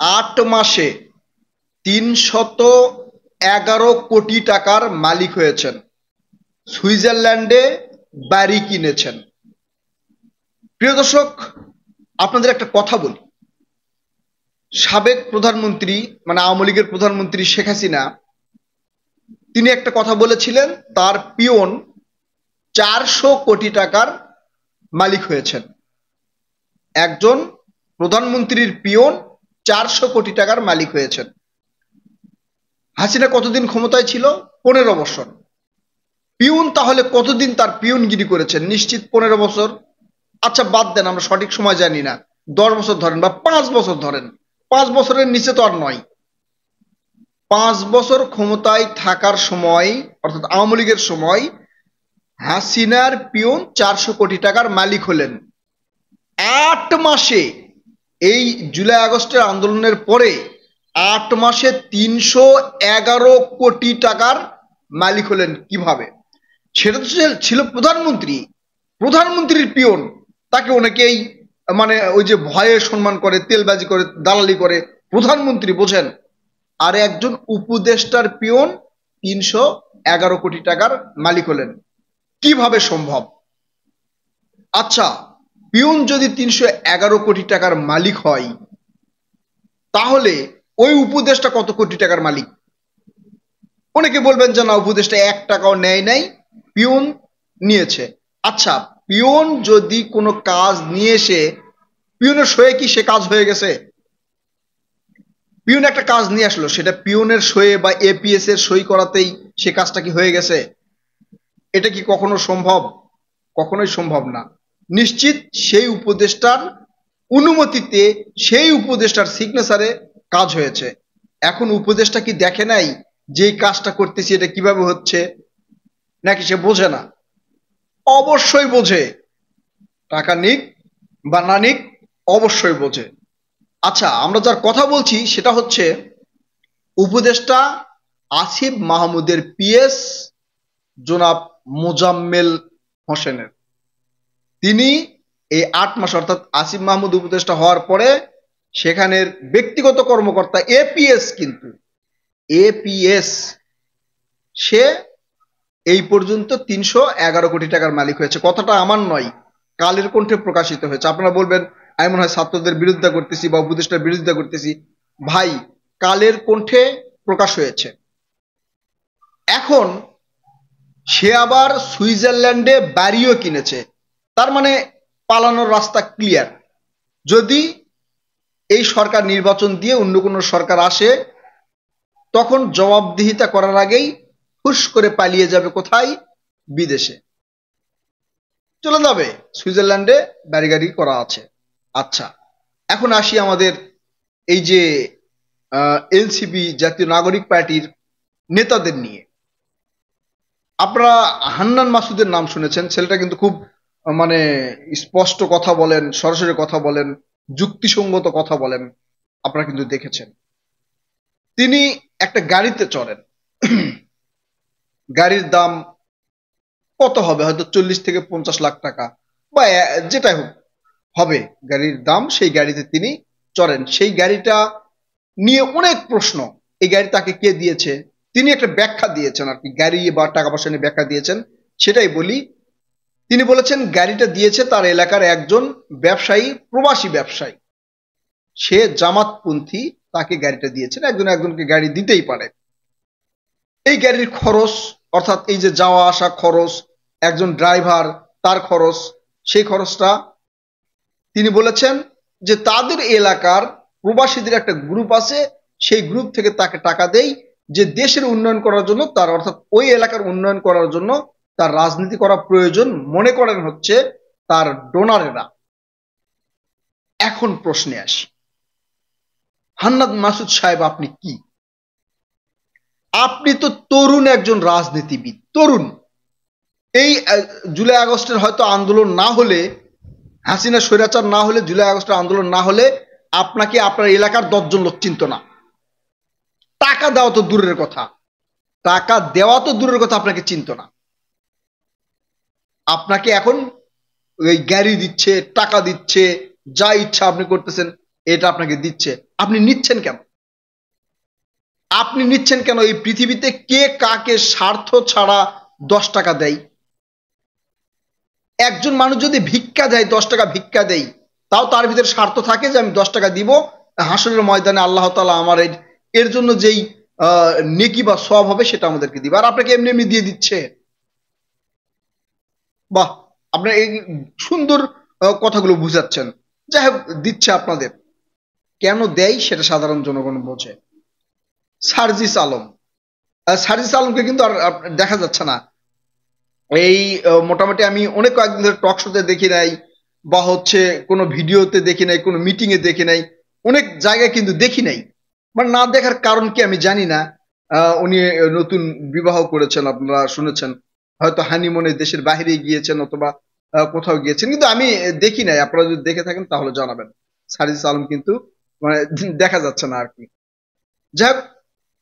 8 মাসে 311 কোটি টাকার মালিক হয়েছেন, সুইজারল্যান্ডে বাড়ি কিনেছেন। প্রিয় দর্শক, আপনাদের একটা কথা বলি, সাবেক প্রধানমন্ত্রী মানে আওয়ামী লীগের প্রধানমন্ত্রী শেখ হাসিনা তিনি একটা কথা বলেছিলেন, তার পিয়ন 400 কোটি টাকার মালিক হয়েছেন। একজন প্রধানমন্ত্রীর পিয়ন 400 কোটি টাকার মালিক হয়েছেন। হাসিনা কতদিন ক্ষমতায় ছিল? 15 বছর। পিয়ন তাহলে কতদিন তার পিয়নগিরি করেছেন? নিশ্চিত 15 বছর। আচ্ছা বাদ দেন, আমরা সঠিক সময় জানি না, 10 বছর ধরেন বা 5 বছর ধরেন, 5 বছরের নিচে তো আর নয়। 5 বছর ক্ষমতায় থাকার সময় অর্থাৎ আওয়ামী লীগের সময় হাসিনার পিয়ন 400 কোটি টাকার মালিক হলেন। 8 মাসে, এই জুলাই আগস্টের আন্দোলনের পরে 8 মাসে 311 কোটি টাকার মালিক হলেন কিভাবে? সেটা তো ছিল প্রধানমন্ত্রী, প্রধানমন্ত্রীর পিয়ন। তাকে অনেকেই মানে ওই যে ভয়ে সম্মান করে, তেলবাজি করে, দালালি করে, প্রধানমন্ত্রী বোঝেন। আর একজন উপদেষ্টার পিয়ন 311 কোটি টাকার মালিক হলেন, কিভাবে সম্ভব? আচ্ছা, পিয়ন যদি 311 কোটি টাকার মালিক হয়, তাহলে ওই উপদেষ্টা কত কোটি টাকার মালিক? অনেকে বলবেন যে না, উপদেষ্টা 1 টাকাও নেয় নাই, পিয়ন নিয়েছে। আচ্ছা, পিয়ন যদি কোনো কাজ নিয়ে এসে, পিয়নের সয়ে কি সে কাজ হয়ে গেছে? পিয়ন একটা কাজ নিয়ে আসলো, সেটা পিয়নের সয়ে বা এপিএস এর সই করাতেই সে কাজটা কি হয়ে গেছে? এটা কি কখনো সম্ভব? কখনোই সম্ভব না। নিশ্চিত সেই উপদেষ্টার অনুমতিতে, সেই উপদেষ্টার সিগনেচারে কাজ হয়েছে। এখন উপদেষ্টা কি দেখে নাই যে কাজটা করতেছি এটা কিভাবে হচ্ছে, নাকি সে বোঝে না? অবশ্যই বোঝে। টাকা নিক বা না নিক, অবশ্যই বোঝে। আচ্ছা, আমরা যার কথা বলছি সেটা হচ্ছে উপদেষ্টা আসিফ মাহমুদের পিএস জনাব মোজাম্মেল হোসেনের। তিনি এই 8 মাস অর্থাৎ আসিফ মাহমুদ উপদেষ্টা হওয়ার পরে সেখানের ব্যক্তিগত কর্মকর্তা এপিএস, কিন্তু এপিএস সে এই পর্যন্ত 311 কোটি টাকার মালিক হয়েছে। কথাটা আমার নয়, কালের কণ্ঠে প্রকাশিত হয়েছে। আপনারা বলবেন আমি মনে হয় ছাত্রদের বিরোধিতা করতেছি বা উপদেষ্টার বিরোধিতা করতেছি। ভাই, কালের কণ্ঠে প্রকাশ হয়েছে। এখন সে আবার সুইজারল্যান্ডে বাড়িও কিনেছে, তার মানে পালানোর রাস্তা ক্লিয়ার। যদি এই সরকার নির্বাচন দিয়ে অন্য কোনো সরকার আসে, তখন জবাবদিহিতা করার আগেই হুশ করে পালিয়ে যাবে কোথায়? বিদেশে চলে যাবে। সুইজারল্যান্ডে বাড়ি গাড়ি করা আছে। আচ্ছা, এখন আসি আমাদের এই যে এনসিপি জাতীয় নাগরিক পার্টির নেতাদের নিয়ে। আপনারা হান্নান মাসুদের নাম শুনেছেন। ছেলেটা কিন্তু খুব মানে স্পষ্ট কথা বলেন, সরাসরি কথা বলেন, যুক্তিসঙ্গত কথা বলেন, আপনারা কিন্তু দেখেছেন। তিনি একটা গাড়িতে চড়েন, গাড়ির দাম কত হবে? হয়তো 40 থেকে 50 লাখ টাকা বা যেটাই হোক হবে গাড়ির দাম। সেই গাড়িতে তিনি চড়েন। সেই গাড়িটা নিয়ে অনেক প্রশ্ন। এই গাড়ি তাকে কে দিয়েছে? তিনি একটা ব্যাখ্যা দিয়েছেন আর কি, গাড়ি বা টাকা পয়সা নিয়ে ব্যাখ্যা দিয়েছেন, সেটাই বলি। তিনি বলেছেন গাড়িটা দিয়েছে তার এলাকার একজন ব্যবসায়ী, প্রবাসী ব্যবসায়ী। সে জামাতপন্থী, তাকে গাড়িটা দিয়েছেন। একজনকে গাড়ি দিতেই পারে। এই গাড়ির খরচ অর্থাৎ এই যে যাওয়া আসা খরচ, একজন ড্রাইভার তার খরচ, সেই খরচটা তিনি বলেছেন যে তাদের এলাকার প্রবাসীদের একটা গ্রুপ আছে, সেই গ্রুপ থেকে তাকে টাকা দেয় যে দেশের উন্নয়ন করার জন্য, তার অর্থাৎ ওই এলাকার উন্নয়ন করার জন্য তার রাজনীতি করা প্রয়োজন মনে করেন হচ্ছে তার ডোনারেরা। এখন প্রশ্নে আসি, হান্নান মাসুদ সাহেব আপনি কি? আপনি তো তরুণ একজন রাজনীতিবিদ, তরুণ। এই জুলাই আগস্টের হয়তো আন্দোলন না হলে, হাসিনা স্বৈরাচার না হলে, জুলাই আগস্টের আন্দোলন না হলে আপনাকে আপনার এলাকার 10 জন লোক চিনত না। টাকা দেওয়া তো দূরের কথা, টাকা দেওয়া তো দূরের কথা, আপনাকে চিনত না। আপনাকে এখন ওই গাড়ি দিচ্ছে, টাকা দিচ্ছে, যা ইচ্ছা আপনি করতেছেন, এটা আপনাকে দিচ্ছে। আপনি নিচ্ছেন কেন? আপনি নিচ্ছেন কেন? এই পৃথিবীতে কে কাকে স্বার্থ ছাড়া 10 টাকা দেয়? একজন মানুষ যদি ভিক্ষা দেয়, 10 টাকা ভিক্ষা দেয়, তাও তার ভিতরে স্বার্থ থাকে যে আমি 10 টাকা দিব, হাসরের ময়দানে আল্লাহ তাআলা আমার এর জন্য যেই নেকি বা সওয়াব হবে সেটা আমাদেরকে দিবে। আর আপনাকে এমনি এমনি দিয়ে দিচ্ছে। বাহ! আপনার এই সুন্দর কথাগুলো বুঝাচ্ছেন। যাই হোক, দিচ্ছে আপনাদের। কেন দেয় সেটা সাধারণ জনগণ বোঝে। সার্জিস আলম, সার্জিস আলমকে কিন্তু আর দেখা যাচ্ছে না। এই মোটামুটি আমি অনেক কয়েকদিন ধরে টক শোতে দেখি নাই, বা হচ্ছে কোনো ভিডিওতে দেখি নাই, কোনো মিটিং এ দেখি নাই, অনেক জায়গায় কিন্তু দেখি নাই। মানে না দেখার কারণ কি আমি জানি না। উনি নতুন বিবাহ করেছেন, আপনারা শুনেছেন, হয়তো হানিমুনে দেশের বাইরে গিয়েছেন অথবা কোথাও গিয়েছেন, কিন্তু আমি দেখি নাই। আপনারা যদি দেখে থাকেন তাহলে জানাবেন। সার্জিস আলম কিন্তু মানে দেখা যাচ্ছে না আর কি। যাই হোক,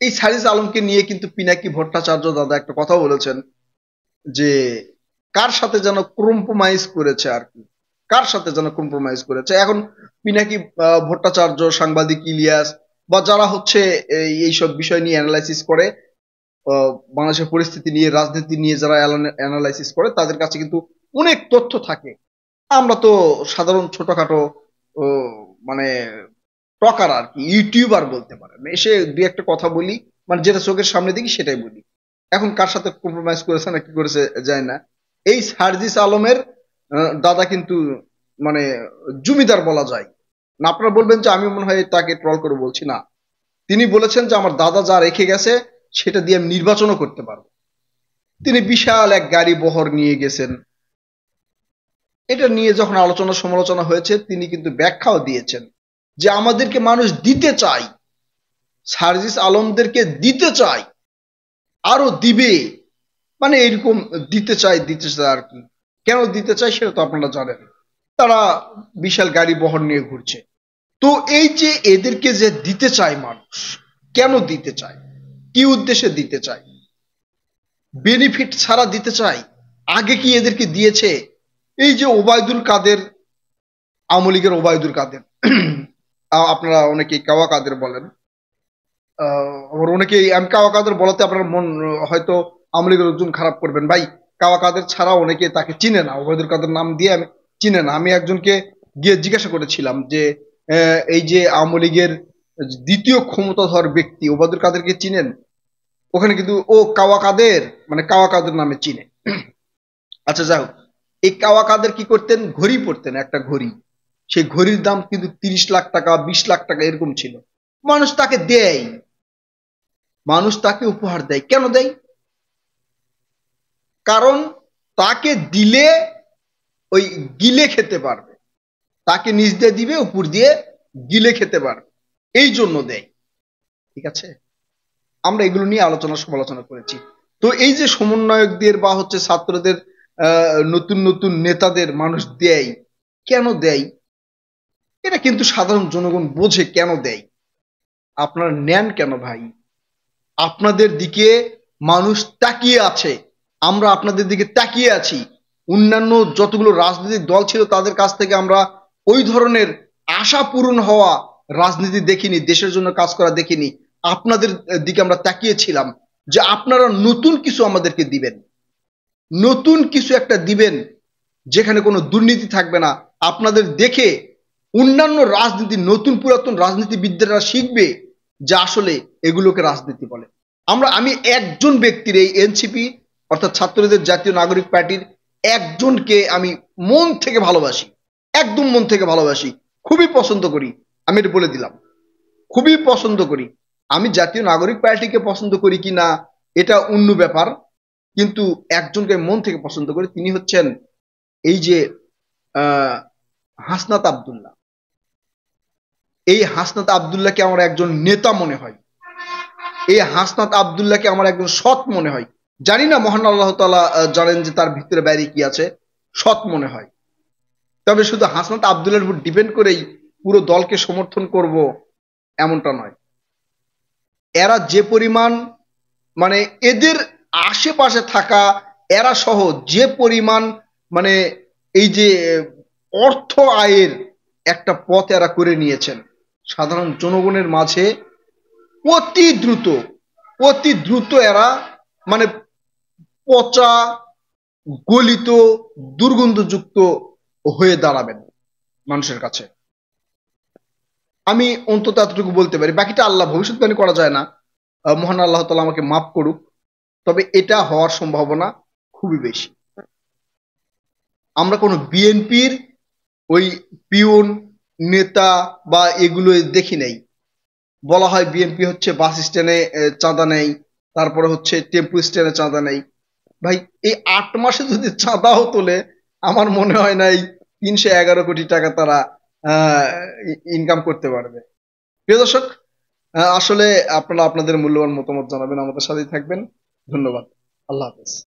এই সার্জিস আলমকে নিয়ে কিন্তু পিনাকি ভট্টাচার্য দাদা একটা কথা বলেছেন যে কার সাথে যেন কম্প্রোমাইজ করেছে আর কি, কার সাথে যেন কম্প্রোমাইজ করেছে। এখন পিনাকি ভট্টাচার্য, সাংবাদিক ইলিয়াস, বা যারা হচ্ছে এইসব বিষয় নিয়ে অ্যানালাইসিস করে, বাংলাদেশের পরিস্থিতি নিয়ে, রাজনীতি নিয়ে যারা অ্যানালাইসিস করে, তাদের কাছে কিন্তু অনেক তথ্য থাকে। আমরা তো সাধারণ ছোটখাটো ও, মানে টকার আর কি, ইউটিউবার বলতে পারেন, এসে দুই একটা কথা বলি, মানে যেটা চোখের সামনে দেখি সেটাই বলি। এখন কার সাথে কম্প্রোমাইজ করেছে না কি করেছে যায় না। এই সার্জিস আলমের দাদা কিন্তু মানে জমিদার বলা যায় না। আপনারা বলবেন যে আমি মনে হয় তাকে ট্রল করে বলছি, না। তিনি বলেছেন যে আমার দাদা যা রেখে গেছে সেটা দিয়ে আমি নির্বাচনও করতে পারবো। তিনি বিশাল এক গাড়ি বহর নিয়ে গেছেন। এটা নিয়ে যখন আলোচনা সমালোচনা হয়েছে, তিনি কিন্তু ব্যাখ্যাও দিয়েছেন যে আমাদেরকে মানুষ দিতে চায়, সার্জিস আলমদেরকে দিতে চায়, আরো দিবে, মানে এরকম দিতে চায় আর কি। কেন দিতে চায় সেটা তো আপনারা জানেন। তারা বিশাল গাড়ি বহর নিয়ে ঘুরছে। তো এই যে এদেরকে যে দিতে চায় মানুষ, কেন দিতে চায়, কি উদ্দেশ্যে দিতে চায়, বেনিফিট ছাড়া দিতে চায়? আগে কি এদেরকে দিয়েছে? এই যে ওবায়দুল কাদের, আওয়ামী লীগের ওবায়দুল কাদের, আপনারা অনেকেই কাওয়া কাদের বলেন, আবার অনেকেই আমি কাওয়া কাদের বলাতে আপনার মন হয়তো আওয়ামী লীগের লোকজন খারাপ করবেন। ভাই, কাওয়া কাদের ছাড়া অনেকে তাকে চিনে না, ওবায়দুল কাদের নাম দিয়ে আমি চিনে না। আমি একজনকে গিয়ে জিজ্ঞাসা করেছিলাম যে এই যে আওয়ামী লীগের দ্বিতীয় ক্ষমতাধর ব্যক্তি ওবায়দুল কাদেরকে চিনেন? ওখানে কিন্তু ও কাওয়া কাদের, মানে কাওয়া কাদের নামে চিনে। আচ্ছা, যাই হোক, এই কাওয়া কাদের কি করতেন? ঘড়ি পরতেন, একটা ঘড়ি। সেই ঘড়ির দাম কিন্তু 30 লাখ টাকা, 20 লাখ টাকা এরকম ছিল। মানুষ তাকে দেয়, মানুষ তাকে উপহার দেয়। কেন দেয়? কারণ তাকে দিলে ওই গিলে খেতে পারবে, তাকে নিচ দিয়ে দিবে, উপর দিয়ে গিলে খেতে পারবে, এই জন্য দেয়। ঠিক আছে, আমরা এগুলো নিয়ে আলোচনা সমালোচনা করেছি। তো এই যে সমন্বয়কদের বা হচ্ছে ছাত্রদের নতুন নতুন নেতাদের মানুষ দেয়, কেন দেয়? এটা কিন্তু সাধারণ জনগণ বোঝে কেন দেয়। আপনারা নেন কেন ভাই? আপনাদের দিকে মানুষ তাকিয়ে আছে, আমরা আপনাদের দিকে তাকিয়ে আছি। অন্যান্য যতগুলো রাজনৈতিক দল ছিল তাদের কাছ থেকে আমরা ওই ধরনের আশা পূরণ হওয়া রাজনীতি দেখিনি, দেশের জন্য কাজ করা দেখিনি। আপনাদের দিকে আমরা তাকিয়েছিলাম যে আপনারা নতুন কিছু আমাদেরকে দিবেন, নতুন কিছু একটা দিবেন যেখানে কোনো দুর্নীতি থাকবে না। আপনাদের দেখে অন্যান্য রাজনীতি, নতুন পুরাতন রাজনীতিবিদরা শিখবে যে আসলে এগুলোকে রাজনীতি বলে। আমি একজন ব্যক্তির, এই এনসিপি অর্থাৎ ছাত্রদের জাতীয় নাগরিক পার্টির একজনকে আমি মন থেকে ভালোবাসি, একদম মন থেকে ভালোবাসি, খুবই পছন্দ করি। আমি এটা বলে দিলাম, খুবই পছন্দ করি। আমি জাতীয় নাগরিক পার্টিকে পছন্দ করি কি না এটা অন্য ব্যাপার, কিন্তু একজনকে মন থেকে পছন্দ করি। তিনি হচ্ছেন এই যে হাসনাত আব্দুল্লাহ। এই হাসনাত আব্দুল্লাহকে আমার একজন নেতা মনে হয়, এই হাসনাত আব্দুল্লাহকে আমার একজন সৎ মনে হয়। জানি না মহান আল্লাহ তাআলা জানেন যে তার ভিতরে বাইরে কি আছে, সৎ মনে হয়। তবে শুধু হাসনাত আব্দুল্লাহর উপর ডিপেন্ড করেই পুরো দলকে সমর্থন করব এমনটা নয়। এরা যে পরিমাণ, মানে এদের আশেপাশে থাকা এরা সহ যে পরিমাণ, মানে এই যে অর্থ আয়ের একটা পথ এরা করে নিয়েছেন, সাধারণ জনগণের মাঝে অতি দ্রুত অতি দ্রুত এরা মানে পচা গলিত দুর্গন্ধযুক্ত হয়ে দাঁড়াবেন মানুষের কাছে। আমি অন্তত এতটুকু বলতে পারি, বাকিটা আল্লাহ, ভবিষ্যৎবাণী করা যায় না। মহান আল্লাহ তাআলা আমাকে মাফ করুক, তবে এটা হওয়ার সম্ভাবনা খুবই বেশি। আমরা কোনো বিএনপির ওই পিয়ন নেতা বা এগুলো দেখি নাই। বলা হয় বিএনপি হচ্ছে বাস স্ট্যান্ডে চাঁদা নেই, তারপরে হচ্ছে টেম্পু স্ট্যান্ডে চাঁদা নেই। ভাই, এই 8 মাসে যদি চাঁদাও তোলে, আমার মনে হয় না এই 311 কোটি টাকা তারা ইনকাম করতে পারবে। প্রিয় দর্শক, আসলে আপনারা আপনাদের মূল্যবান মতামত জানাবেন, আমাদের সাথেই থাকবেন। ধন্যবাদ। আল্লাহ হাফেজ।